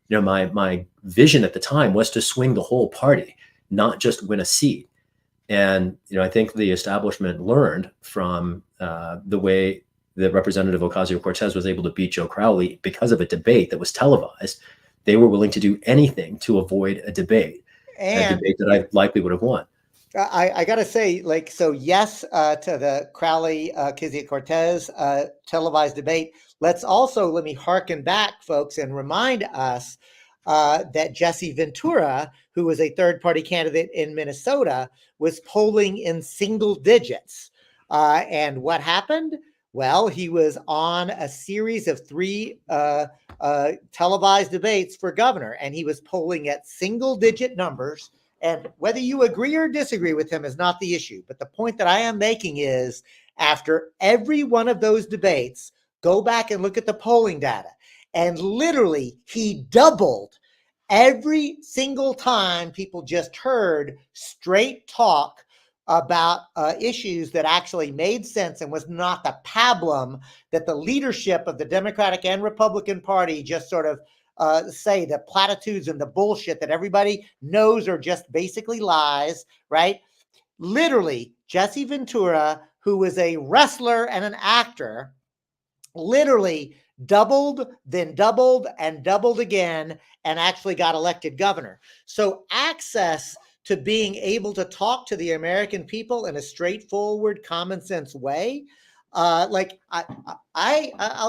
you know, my vision at the time was to swing the whole party, not just win a seat. And, you know, I think the establishment learned from the way that Representative Ocasio-Cortez was able to beat Joe Crowley because of a debate that was televised. They were willing to do anything to avoid a debate that I likely would have won. I got to say, like, so yes, to the Crowley Ocasio-Cortez televised debate. Let me hearken back, folks, and remind us that Jesse Ventura, who was a third-party candidate in Minnesota, was polling in single digits. And what happened? Well, he was on a series of 3 televised debates for governor, and he was polling at single-digit numbers. And whether you agree or disagree with him is not the issue. But the point that I am making is, after every one of those debates, go back and look at the polling data. And literally, he doubled every single time people just heard straight talk about issues that actually made sense and was not the pablum that the leadership of the Democratic and Republican Party just sort of say, the platitudes and the bullshit that everybody knows are just basically lies, right? Literally, Jesse Ventura, who was a wrestler and an actor, literally doubled, then doubled, and doubled again, and actually got elected governor. So access to being able to talk to the American people in a straightforward, common sense way, I'll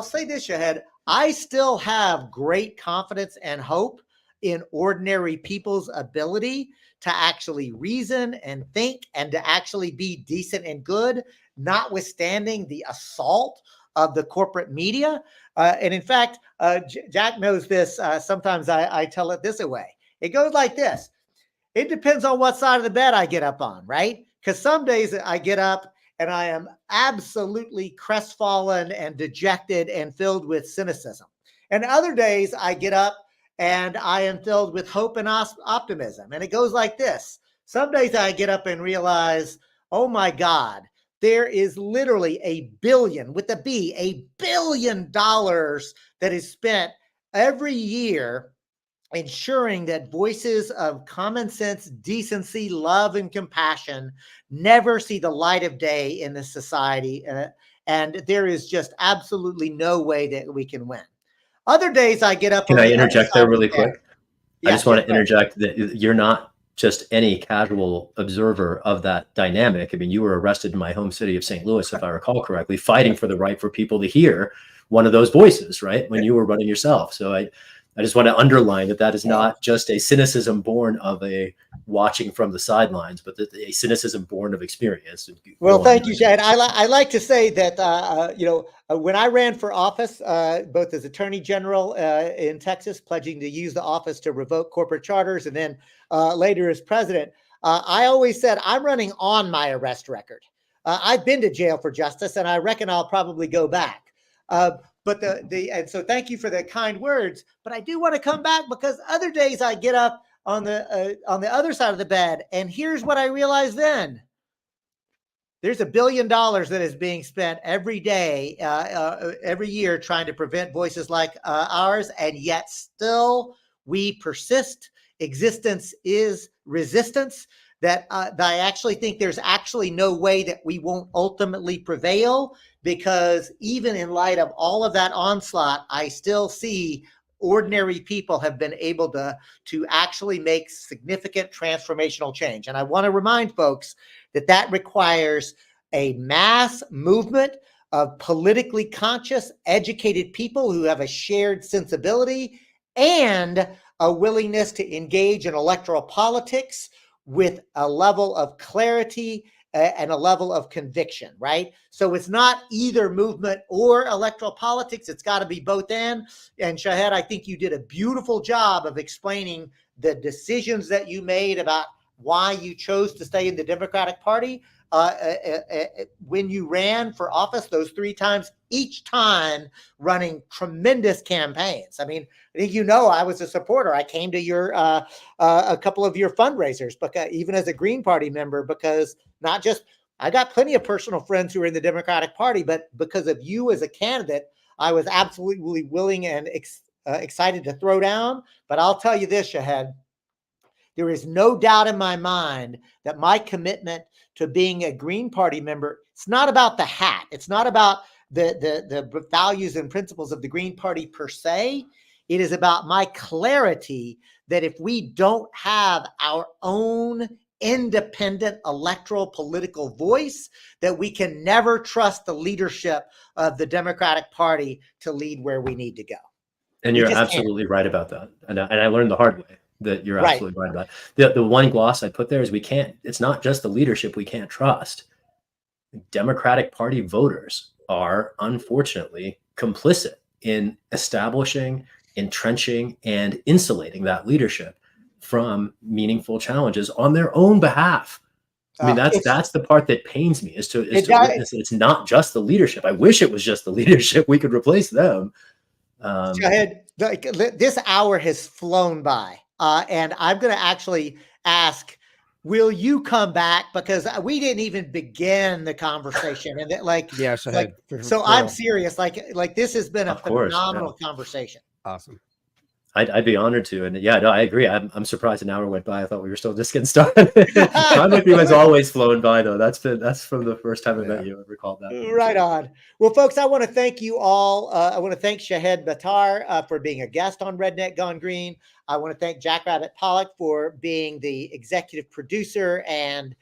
say this, Shahid, I still have great confidence and hope in ordinary people's ability to actually reason and think and to actually be decent and good, notwithstanding the assault of the corporate media. And in fact, Jack knows this. Sometimes I tell it this way. It goes like this. It depends on what side of the bed I get up on, right? Because some days I get up and I am absolutely crestfallen and dejected and filled with cynicism. And other days I get up and I am filled with hope and optimism. And it goes like this. Some days I get up and realize, oh my God, there is literally $1 billion, with a B, $1 billion that is spent every year ensuring that voices of common sense, decency, love, and compassion never see the light of day in this society. And there is just absolutely no way that we can win. Other days I get up. Can I interject there really quick? Yeah, I just want to interject that you're not just any casual observer of that dynamic. I mean, you were arrested in my home city of St. Louis, if I recall correctly, fighting for the right for people to hear one of those voices, right? When you were running yourself. So I just want to underline that is not just a cynicism born of a watching from the sidelines, but a cynicism born of experience. Well, thank you, Shahid. I like to say that, when I ran for office, both as Attorney General in Texas, pledging to use the office to revoke corporate charters, and then later as president, I always said, I'm running on my arrest record. I've been to jail for justice, and I reckon I'll probably go back. But and so thank you for the kind words. But I do want to come back, because other days I get up on the other side of the bed, and here's what I realize then. There's $1 billion that is being spent every day, every year, trying to prevent voices like ours, and yet still we persist. Existence is resistance. That I actually think there's actually no way that we won't ultimately prevail, because even in light of all of that onslaught, I still see ordinary people have been able to actually make significant transformational change. And I want to remind folks that requires a mass movement of politically conscious, educated people who have a shared sensibility and a willingness to engage in electoral politics with a level of clarity and a level of conviction, right? So it's not either movement or electoral politics. It's got to be both and. And Shahid, I think you did a beautiful job of explaining the decisions that you made about why you chose to stay in the Democratic Party when you ran for office those 3 times, each time running tremendous campaigns. I mean, I think I was a supporter. I came to your a couple of your fundraisers, because even as a Green Party member, because not just I got plenty of personal friends who are in the Democratic Party, but because of you as a candidate, I was absolutely willing and excited to throw down. But I'll tell you this, Shahid, there is no doubt in my mind that my commitment to being a Green Party member, it's not about the hat. It's not about the values and principles of the Green Party per se. It is about my clarity that if we don't have our own independent electoral political voice, that we can never trust the leadership of the Democratic Party to lead where we need to go. And you're absolutely right about that. And I learned the hard way that you're absolutely right about it. The one gloss I put there is it's not just the leadership we can't trust. Democratic Party voters are unfortunately complicit in establishing, entrenching, and insulating that leadership from meaningful challenges on their own behalf. I mean, that's the part that pains me, is to witness that it's not just the leadership. I wish it was just the leadership. We could replace them. Shahid, this hour has flown by. And I'm going to actually ask, will you come back? Because we didn't even begin the conversation. And I'm serious. Like this has been a phenomenal conversation. Awesome. I'd be honored to. And yeah, no, I agree. I'm surprised an hour went by. I thought we were still just getting started. Time with you has always flown by, though. That's from the first time I met you. I recall that. Right on. Well, folks, I want to thank you all. I want to thank Shahid Buttar for being a guest on Redneck Gone Green. I want to thank Jackrabbit Pollock for being the executive producer and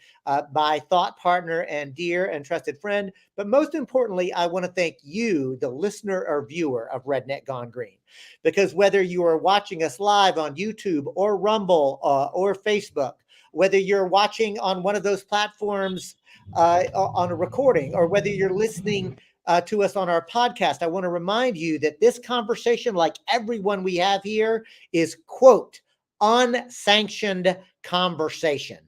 my thought partner and dear and trusted friend. But most importantly, I want to thank you, the listener or viewer of Redneck Gone Green. Because whether you are watching us live on YouTube or Rumble or Facebook, whether you're watching on one of those platforms on a recording, or whether you're listening to us on our podcast, I want to remind you that this conversation, like everyone we have here, is, quote, unsanctioned conversation,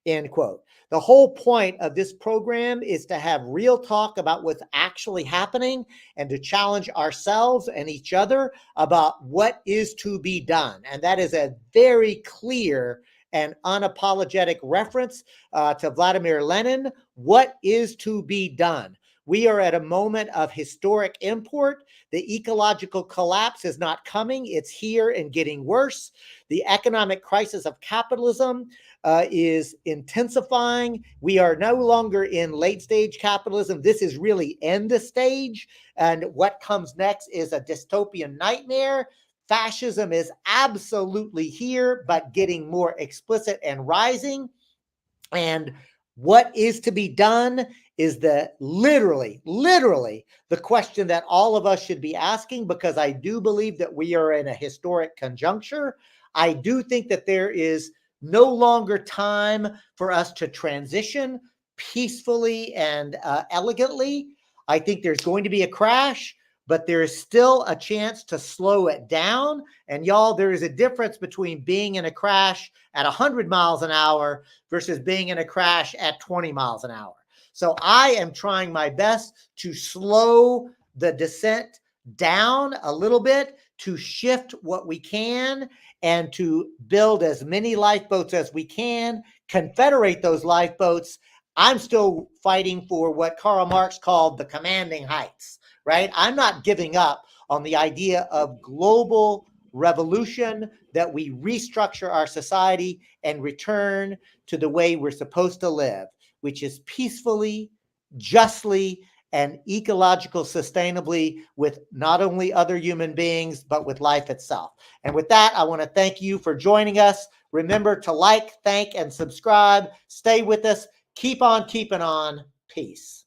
end quote. The whole point of this program is to have real talk about what's actually happening and to challenge ourselves and each other about what is to be done. And that is a very clear and unapologetic reference to Vladimir Lenin. What is to be done? We are at a moment of historic import. The ecological collapse is not coming. It's here and getting worse. The economic crisis of capitalism is intensifying. We are no longer in late stage capitalism. This is really end stage. And what comes next is a dystopian nightmare. Fascism is absolutely here, but getting more explicit and rising. And what is to be done is literally the question that all of us should be asking, because I do believe that we are in a historic conjuncture. I do think that there is no longer time for us to transition peacefully and elegantly. I think there's going to be a crash, but there is still a chance to slow it down. And y'all, there is a difference between being in a crash at 100 miles an hour versus being in a crash at 20 miles an hour. So I am trying my best to slow the descent down a little bit, to shift what we can, and to build as many lifeboats as we can, confederate those lifeboats. I'm still fighting for what Karl Marx called the commanding heights, right? I'm not giving up on the idea of global revolution, that we restructure our society and return to the way we're supposed to live, which is peacefully, justly, and ecological sustainably with not only other human beings, but with life itself. And with that, I want to thank you for joining us. Remember to like, thank, and subscribe. Stay with us. Keep on keeping on. Peace.